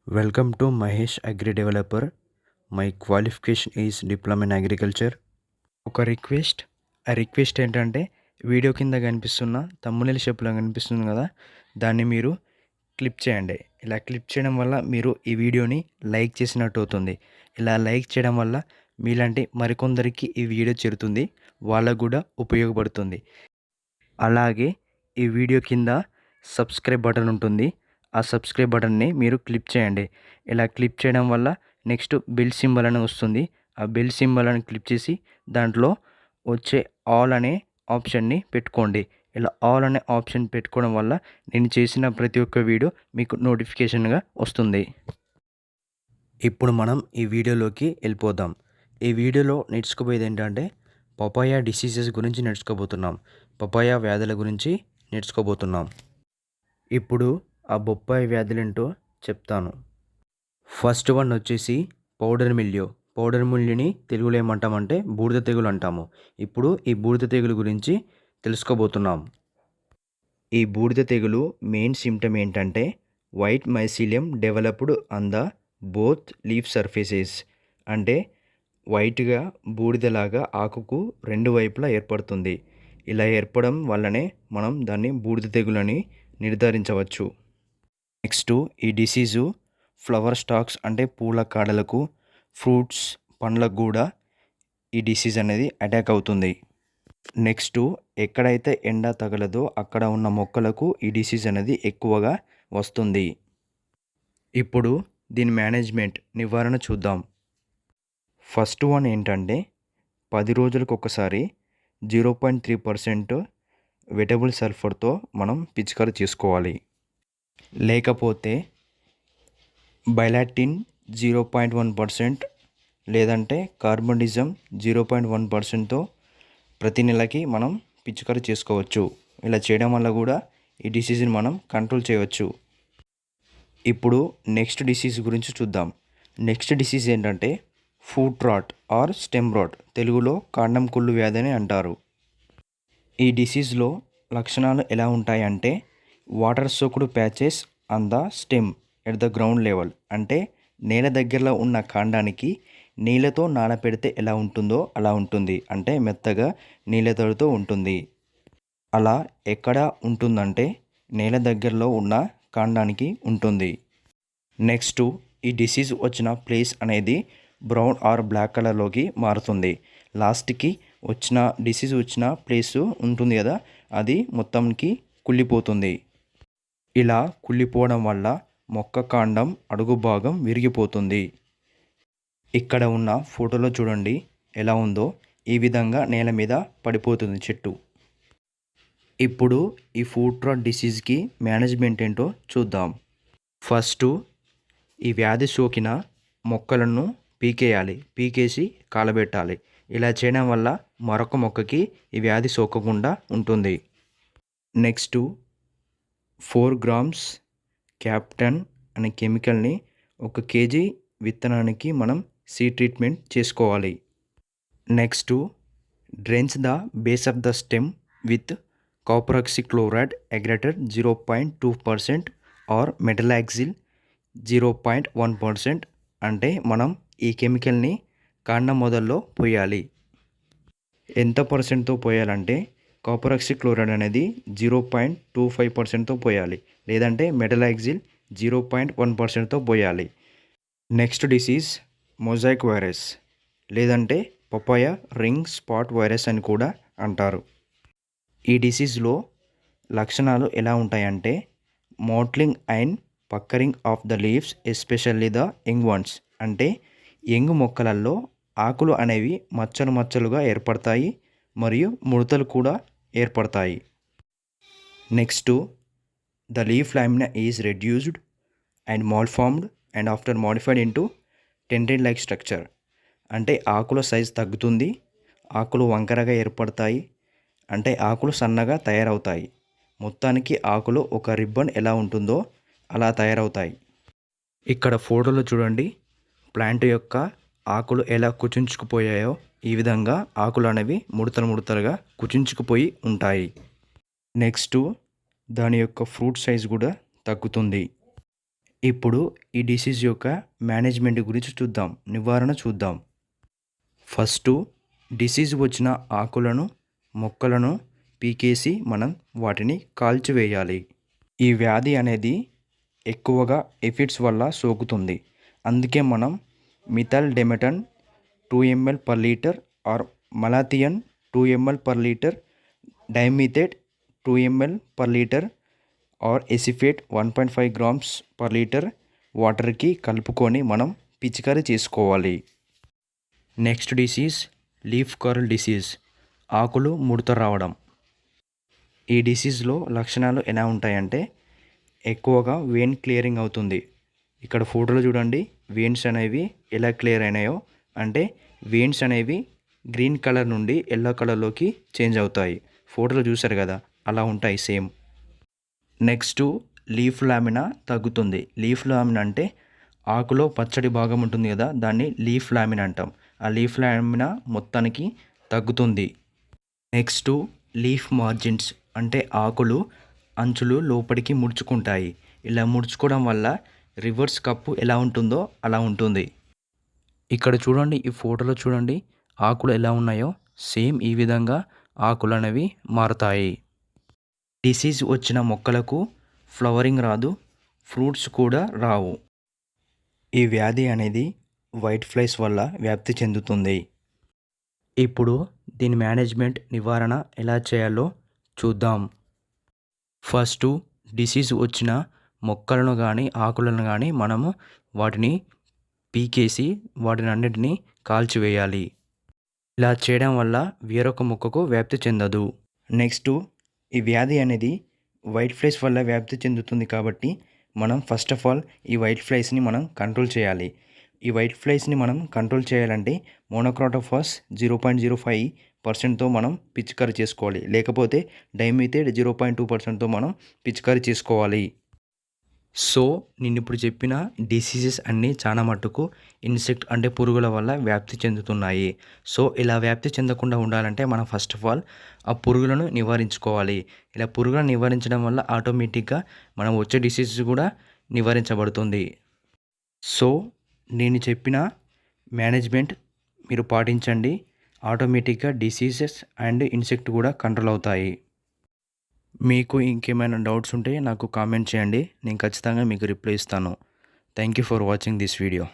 Welcome to Mahesh Agri Developer. My qualification is Diploma in Agriculture. ఒక request ఏంటంటే video కింద కనిపిస్తున్న తమ్మునేల్ షేప్లో కనిపిస్తుంది కదా, దాన్ని మీరు క్లిక్ చేయండి. ఇలా క్లిక్ చేయడం వల్ల మీరు ఈ వీడియోని లైక్ చేసినట్టు అవుతుంది. ఇలా లైక్ చేయడం వల్ల మీలాంటి మరికొందరికి ఈ వీడియో చేరుతుంది, వాళ్ళకు కూడా ఉపయోగపడుతుంది. అలాగే ఈ వీడియో కింద సబ్స్క్రైబ్ బటన్ ఉంటుంది. ఆ సబ్స్క్రైబ్ బటన్ని మీరు క్లిక్ చేయండి. ఇలా క్లిక్ చేయడం వల్ల నెక్స్ట్ బెల్ సింబల్ అని వస్తుంది. ఆ బెల్ సింబల్ అని క్లిక్ చేసి దాంట్లో వచ్చే ఆల్ అనే ఆప్షన్ని పెట్టుకోండి. ఇలా ఆల్ అనే ఆప్షన్ పెట్టుకోవడం వల్ల నేను చేసిన ప్రతి ఒక్క వీడియో మీకు నోటిఫికేషన్గా వస్తుంది. ఇప్పుడు మనం ఈ వీడియోలోకి వెళ్ళిపోదాం. ఈ వీడియోలో నేర్చుకోబోయేది ఏంటంటే పపాయ డిసీజెస్ గురించి నేర్చుకోబోతున్నాం. పపాయ వ్యాధుల గురించి నేర్చుకోబోతున్నాం. ఇప్పుడు ఆ బొప్పాయి వ్యాధులేంటో చెప్తాను. ఫస్ట్ వన్ వచ్చేసి పౌడర్ మిల్యూ. పౌడర్ మిల్యూని తెలుగులో ఏమంటామంటే బూడిద తెగులు అంటాము. ఇప్పుడు ఈ బూడిద తెగులు గురించి తెలుసుకోబోతున్నాం. ఈ బూడిద తెగులు మెయిన్ సిమ్టమ్ ఏంటంటే white mycelium developed on the both leaf surfaces. అంటే వైట్గా బూడిదలాగా ఆకుకు రెండు వైపులా ఏర్పడుతుంది. ఇలా ఏర్పడడం వల్లనే మనం దాన్ని బూడిద తెగులని నిర్ధారించవచ్చు. నెక్స్ట్ ఈ డిసీజు ఫ్లవర్ స్టాక్స్ అంటే పూల కాడలకు, ఫ్రూట్స్ పండ్లకు కూడా ఈ డిసీజ్ అనేది అటాక్ అవుతుంది. నెక్స్ట్ ఎక్కడైతే ఎండ తగలదో అక్కడ ఉన్న మొక్కలకు ఈ డిసీజ్ అనేది ఎక్కువగా వస్తుంది. ఇప్పుడు దీని మేనేజ్మెంట్ నివారణ చూద్దాం. ఫస్ట్ వన్ ఏంటంటే 10 రోజులకు ఒకసారి 0.3% వెటబుల్ సల్ఫర్తో మనం పిచికారీ చేసుకోవాలి. లేకపోతే బైలాటిన్ 0.1% లేదంటే కార్బనిజం 0.1%తో ప్రతి నెలకి మనం పిచికారీ చేసుకోవచ్చు. ఇలా చేయడం వల్ల కూడా ఈ డిసీజ్ని మనం కంట్రోల్ చేయవచ్చు. ఇప్పుడు నెక్స్ట్ డిసీజ్ గురించి చూద్దాం. నెక్స్ట్ డిసీజ్ ఏంటంటే foot rot or stem rot, తెలుగులో కాండం కుళ్ళు వ్యాధి అని అంటారు. ఈ డిసీజ్లో లక్షణాలు ఎలా ఉంటాయంటే water soaked patches on the stem at the ground level. అంటే నేల దగ్గరలో ఉన్న కాండానికి నీళ్ళతో నానపెడితే ఎలా ఉంటుందో అలా ఉంటుంది. అంటే మెత్తగా నీళ్ళతోడుతో ఉంటుంది. అలా ఎక్కడ ఉంటుందంటే నేల దగ్గరలో ఉన్న కాండానికి ఉంటుంది. నెక్స్ట్ ఈ డిసీజ్ వచ్చిన ప్లేస్ అనేది బ్రౌన్ ఆర్ బ్లాక్ కలర్లోకి మారుతుంది. లాస్ట్కి డిసీజ్ వచ్చిన ప్లేస్ ఉంటుంది కదా, అది మొత్తానికి కుళ్ళిపోతుంది. ఇలా కుళ్ళిపోవడం వల్ల మొక్క కాండం అడుగు భాగం విరిగిపోతుంది. ఇక్కడ ఉన్న ఫోటోలో చూడండి ఎలా ఉందో. ఈ విధంగా నేల మీద పడిపోతుంది చెట్టు. ఇప్పుడు ఈ ఫుట్ రాట్ డిసీజ్కి మేనేజ్మెంట్ ఏంటో చూద్దాం. ఫస్ట్ ఈ వ్యాధి సోకిన మొక్కలను పీకేసి కాలబెట్టాలి. ఇలా చేయడం వల్ల మరొక మొక్కకి ఈ వ్యాధి సోకకుండా ఉంటుంది. నెక్స్ట్ 4 grams క్యాప్టన్ అనే కెమికల్ని 1 kg విత్తనానికి మనం సీడ్ ట్రీట్మెంట్ చేసుకోవాలి. Next drench the base of the stem with copper oxychloride అగ్రేటెడ్ 0.2% ఆర్ మెటలాక్సిల్ 0.1%. అంటే మనం ఈ కెమికల్ని కాండం మొదల్లో పోయాలి. ఎంత పర్సెంట్తో పోయాలంటే కాపర్ ఆక్సిక్లోరైడ్ అనేది 0.25%తో పోయాలి, లేదంటే మెటలాక్సిల్ 0.1%తో పోయాలి. నెక్స్ట్ డిసీజ్ మొజాయిక్ వైరస్, లేదంటే పపాయ రింగ్ స్పాట్ వైరస్ అని కూడా అంటారు. ఈ డిసీజ్లో లక్షణాలు ఎలా ఉంటాయంటే mottling and puckering of the leaves especially the young ones. అంటే యంగ్ మొక్కలలో ఆకులు అనేవి మచ్చలుగా ఏర్పడతాయి మరియు ముడతలు కూడా ఏర్పడతాయి. Next the leaf lamina is reduced and malformed and after modified into tendril like structure. అంటే ఆకుల సైజ్ తగ్గుతుంది, ఆకులు వంకరగా ఏర్పడతాయి, అంటే ఆకులు సన్నగా తయారవుతాయి. మొత్తానికి ఆకులు ఒక రిబ్బన్ ఎలా ఉంటుందో అలా తయారవుతాయి. ఇక్కడ ఫోటోలో చూడండి ప్లాంట్ యొక్క ఆకులు ఎలా కుచించుకుపోయాయో. ఈ విధంగా ఆకులు అనేవి ముడతలుగా కుచించుకుపోయి ఉంటాయి. నెక్స్ట్ దాని యొక్క ఫ్రూట్ సైజ్ కూడా తగ్గుతుంది. ఇప్పుడు ఈ డిసీజ్ యొక్క మేనేజ్మెంట్ గురించి చూద్దాం, నివారణ చూద్దాం. ఫస్టు డిసీజ్ వచ్చిన ఆకులను మొక్కలను పీకేసి మనం వాటిని కాల్చివేయాలి. ఈ వ్యాధి అనేది ఎక్కువగా ఎఫిడ్స్ వల్ల సోకుతుంది. అందుకే మనం methyl demeton 2 ml per liter or malathion 2 ml per liter, dimethoate 2 ml per liter or acephate 1.5 grams per liter వాటర్కి కలుపుకొని మనం పిచికారీ చేసుకోవాలి. Next disease leaf curl disease, ఆకులు ముడత రావడం. ఈ డిసీజ్లో లక్షణాలు ఎలా ఉంటాయంటే ఎక్కువగా వెయిన్ క్లియరింగ్ అవుతుంది. ఇక్కడ ఫోటోలో చూడండి, వెయిన్స్ అనేవి ఎలా క్లియర్ అయినాయో, అంటే వెయిన్స్ అనేవి గ్రీన్ కలర్ నుండి ఎల్లో కలర్లోకి చేంజ్ అవుతాయి. ఫోటోలో చూసారు కదా, అలా ఉంటాయి సేమ్. నెక్స్ట్ లీఫ్ లామినా తగ్గుతుంది. లీఫ్ లామినా అంటే ఆకులో పచ్చడి భాగం ఉంటుంది కదా, దాన్ని లీఫ్ లామినా అంటాం. ఆ లీఫ్ లామినా మొత్తానికి తగ్గుతుంది. నెక్స్ట్ లీఫ్ మార్జిన్స్ అంటే ఆకులు అంచులు లోపలికి ముడుచుకుంటాయి. ఇలా ముడుచుకోవడం వల్ల రివర్స్ కప్పు ఎలా ఉంటుందో అలా ఉంటుంది. ఇక్కడ చూడండి, ఈ ఫోటోలో చూడండి ఆకులు ఎలా ఉన్నాయో, సేమ్ ఈ విధంగా ఆకులు అనేవి మారుతాయి. డిసీజ్ వచ్చిన మొక్కలకు ఫ్లవరింగ్ రాదు, ఫ్రూట్స్ కూడా రావు. ఈ వ్యాధి అనేది వైట్ ఫ్లైస్ వల్ల వ్యాప్తి చెందుతుంది. ఇప్పుడు దీని మేనేజ్మెంట్ నివారణ ఎలా చేయాలో చూద్దాం. ఫస్ట్ డిసీజ్ వచ్చిన మొక్కలను కానీ ఆకులను కానీ మనము వాటిని పీకేసి వాటిని అన్నిటినీ కాల్చివేయాలి. ఇలా చేయడం వల్ల వేరొక మొక్కకు వ్యాప్తి చెందదు. నెక్స్ట్ ఈ వ్యాధి అనేది వైట్ ఫ్లైస్ వల్ల వ్యాప్తి చెందుతుంది కాబట్టి మనం ఫస్ట్ ఆఫ్ ఆల్ ఈ వైట్ ఫ్లైస్ని మనం కంట్రోల్ చేయాలి. ఈ వైట్ ఫ్లైస్ని మనం కంట్రోల్ చేయాలంటే మోనోక్రోటోఫాస్ 0.05%తో మనం పిచికారీ చేసుకోవాలి, లేకపోతే డైమిథేట్ 0.2%తో మనం పిచికారీ చేసుకోవాలి. సో నేను ఇప్పుడు చెప్పిన డిసీజెస్ అన్నీ చాలా మట్టుకు ఇన్సెక్ట్ అంటే పురుగుల వల్ల వ్యాప్తి చెందుతున్నాయి. సో ఇలా వ్యాప్తి చెందకుండా ఉండాలంటే మనం ఫస్ట్ ఆఫ్ ఆల్ ఆ పురుగులను నివారించుకోవాలి. ఇలా పురుగులను నివారించడం వల్ల ఆటోమేటిక్గా మనం వచ్చే డిసీజ్ కూడా నివారించబడుతుంది. సో నేను చెప్పిన మేనేజ్మెంట్ మీరు పాటించండి, ఆటోమేటిక్గా డిసీజెస్ అండ్ ఇన్సెక్ట్ కూడా కంట్రోల్ అవుతాయి. మీకు ఇంకేమైనా డౌట్స్ ఉంటే నాకు కామెంట్ చేయండి, నేను ఖచ్చితంగా మీకు రిప్లై ఇస్తాను. Thank you for watching this video.